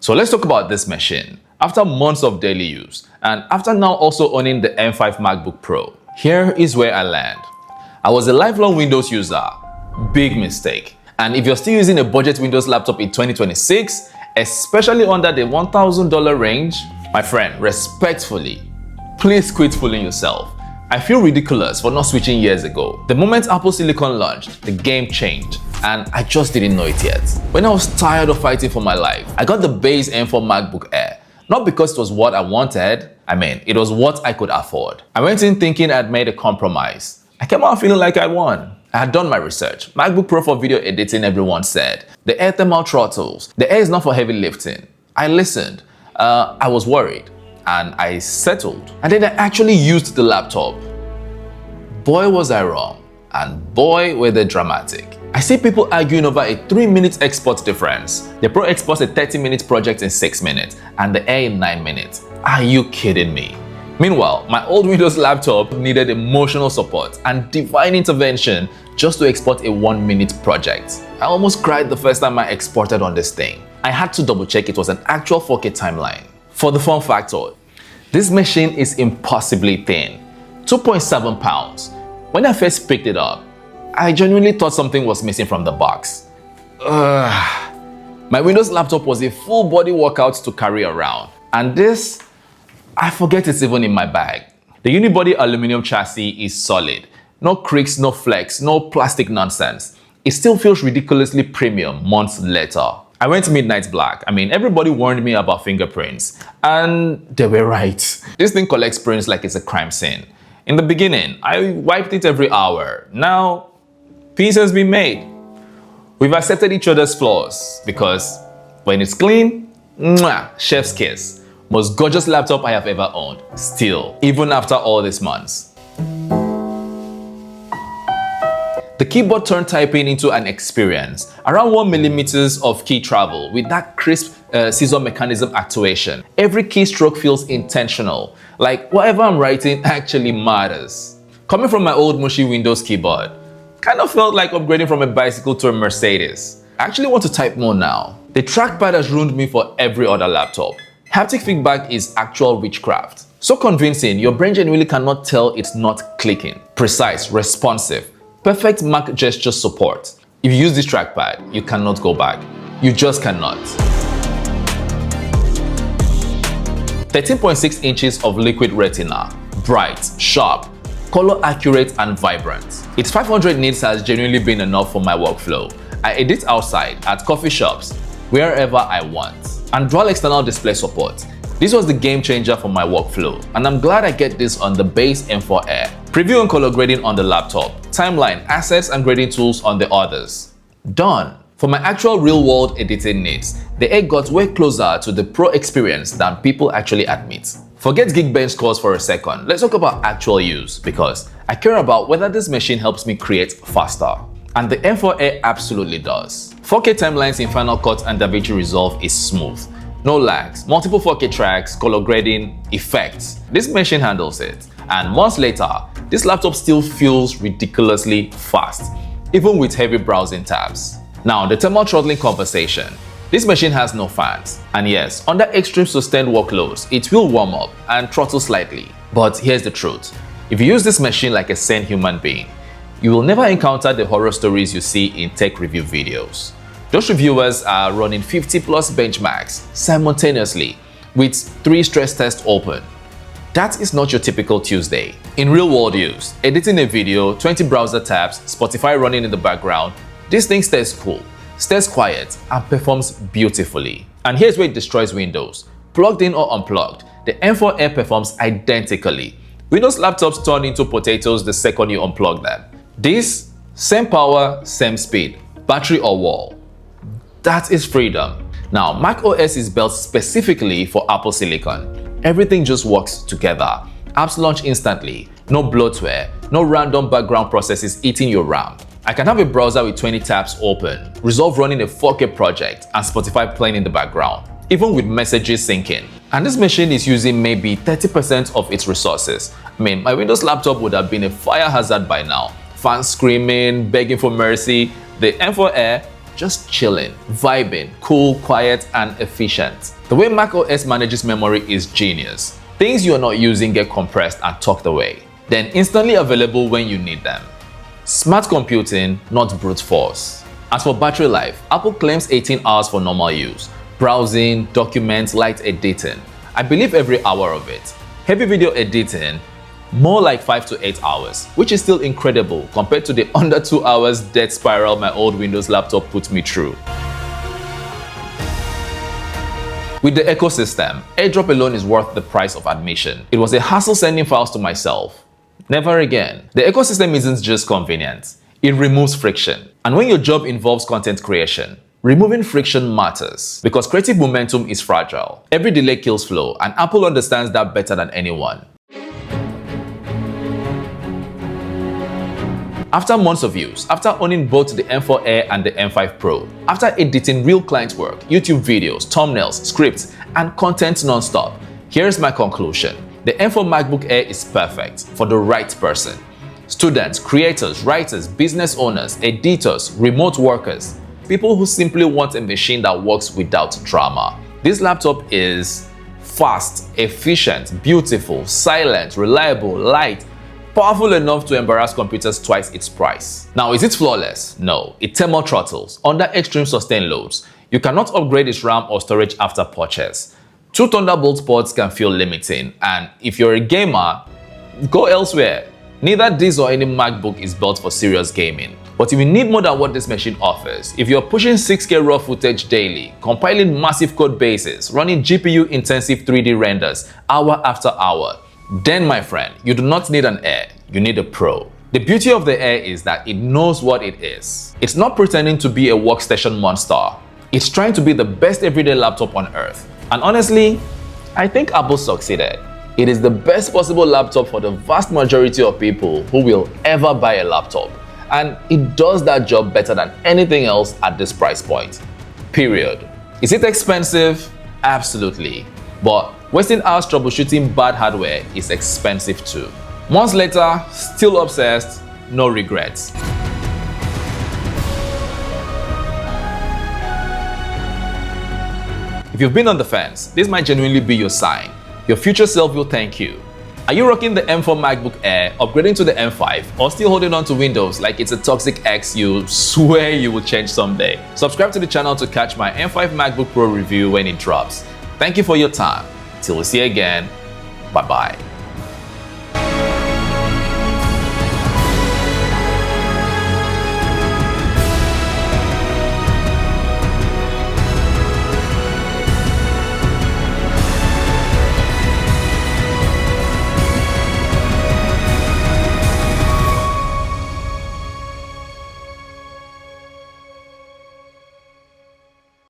So let's talk about this machine. After months of daily use, and after now also owning the M5 MacBook Pro, here is where I land. I was a lifelong Windows user. Big mistake. And if you're still using a budget Windows laptop in 2026, especially under the $1,000 range, my friend, respectfully, please quit fooling yourself. I feel ridiculous for not switching years ago. The moment Apple Silicon launched, the game changed, and I just didn't know it yet. When I was tired of fighting for my life, I got the base M4 MacBook Air. Not because it was what I wanted, it was what I could afford. I went in thinking I'd made a compromise. I came out feeling like I won. I had done my research. MacBook Pro for video editing, everyone said. The Air thermal throttles. The Air is not for heavy lifting. I listened. I was worried. And I settled. And then I actually used the laptop. Boy was I wrong. And boy were they dramatic. I see people arguing over a 3-minute export difference. The Pro exports a 30-minute project in 6 minutes and the Air in 9 minutes. Are you kidding me? Meanwhile, my old Windows laptop needed emotional support and divine intervention just to export a 1-minute project. I almost cried the first time I exported on this thing. I had to double check it was an actual 4K timeline. For the fun factor, this machine is impossibly thin, 2.7 pounds. When I first picked it up, I genuinely thought something was missing from the box. My Windows laptop was a full body workout to carry around. And this, I forget it's even in my bag. The unibody aluminum chassis is solid. No creaks, no flex, no plastic nonsense. It still feels ridiculously premium months later. I went midnight black. Everybody warned me about fingerprints. And they were right. This thing collects prints like it's a crime scene. In the beginning, I wiped it every hour. Now, peace has been made. We've accepted each other's flaws because when it's clean, mwah, chef's kiss. Most gorgeous laptop I have ever owned. Still, even after all these months. The keyboard turned typing into an experience. Around 1mm of key travel with that crisp scissor mechanism actuation. Every keystroke feels intentional. Like whatever I'm writing actually matters. Coming from my old mushy Windows keyboard, kind of felt like upgrading from a bicycle to a Mercedes. I actually want to type more now. The trackpad has ruined me for every other laptop. Haptic feedback is actual witchcraft. So convincing, your brain genuinely cannot tell it's not clicking. Precise, responsive, perfect Mac gesture support. If you use this trackpad, you cannot go back. You just cannot. 13.6 inches of liquid retina, bright, sharp, color accurate and vibrant. Its 500 nits has genuinely been enough for my workflow. I edit outside, at coffee shops, wherever I want. And dual external display support. This was the game changer for my workflow, and I'm glad I get this on the base M4 Air. Preview and color grading on the laptop, timeline, assets and grading tools on the others. Done. For my actual real-world editing needs, the Air got way closer to the Pro experience than people actually admit. Forget Geekbench scores for a second. Let's talk about actual use because I care about whether this machine helps me create faster. And the M4 Air absolutely does. 4K timelines in Final Cut and DaVinci Resolve is smooth. No lags, multiple 4K tracks, color grading, effects. This machine handles it. And months later, this laptop still feels ridiculously fast, even with heavy browsing tabs. Now, the thermal throttling conversation. This machine has no fans. And yes, under extreme sustained workloads, it will warm up and throttle slightly. But here's the truth. If you use this machine like a sane human being, you will never encounter the horror stories you see in tech review videos. Those reviewers are running 50+ benchmarks simultaneously with 3 stress tests open. That is not your typical Tuesday. In real-world use, editing a video, 20 browser tabs, Spotify running in the background, this thing stays cool, stays quiet, and performs beautifully. And here's where it destroys Windows. Plugged in or unplugged, the M4 Air performs identically. Windows laptops turn into potatoes the second you unplug them. This, same power, same speed, battery or wall. That is freedom. Now, Mac OS is built specifically for Apple Silicon. Everything just works together. Apps launch instantly, no bloatware, no random background processes eating your RAM. I can have a browser with 20 tabs open, Resolve running a 4K project, and Spotify playing in the background, even with messages syncing. And this machine is using maybe 30% of its resources. My Windows laptop would have been a fire hazard by now. Fans screaming, begging for mercy. The M4 Air, just chilling, vibing, cool, quiet, and efficient. The way macOS manages memory is genius. Things you're not using get compressed and tucked away, then instantly available when you need them. Smart computing, not brute force. As for battery life, Apple claims 18 hours for normal use. Browsing, documents, light editing. I believe every hour of it. Heavy video editing, more like 5 to 8 hours, which is still incredible compared to the under 2 hours death spiral my old Windows laptop put me through. With the ecosystem, AirDrop alone is worth the price of admission. It was a hassle sending files to myself. Never again. The ecosystem isn't just convenient, it removes friction. And when your job involves content creation, removing friction matters because creative momentum is fragile. Every delay kills flow, and Apple understands that better than anyone. After months of use, after owning both the M4 Air and the M5 Pro, after editing real client work, YouTube videos, thumbnails, scripts, and content non-stop, here's my conclusion. The M4 MacBook Air is perfect for the right person. Students, creators, writers, business owners, editors, remote workers, people who simply want a machine that works without drama. This laptop is fast, efficient, beautiful, silent, reliable, light, powerful enough to embarrass computers twice its price. Now, is it flawless? No. It thermal throttles under extreme sustained loads. You cannot upgrade its RAM or storage after purchase. 2 Thunderbolt ports can feel limiting, and if you're a gamer, go elsewhere. Neither this or any MacBook is built for serious gaming. But if you need more than what this machine offers, if you're pushing 6K raw footage daily, compiling massive code bases, running GPU-intensive 3D renders hour after hour, then my friend, you do not need an Air, you need a Pro. The beauty of the Air is that it knows what it is. It's not pretending to be a workstation monster. It's trying to be the best everyday laptop on earth. And honestly, I think Apple succeeded. It is the best possible laptop for the vast majority of people who will ever buy a laptop. And it does that job better than anything else at this price point. Period. Is it expensive? Absolutely. But wasting hours troubleshooting bad hardware is expensive too. Months later, still obsessed, no regrets. If you've been on the fence, this might genuinely be your sign. Your future self will thank you. Are you rocking the M4 MacBook Air, upgrading to the M5, or still holding on to Windows like it's a toxic ex you swear you will change someday? Subscribe to the channel to catch my M5 MacBook Pro review when it drops. Thank you for your time. Till we see you again, bye-bye.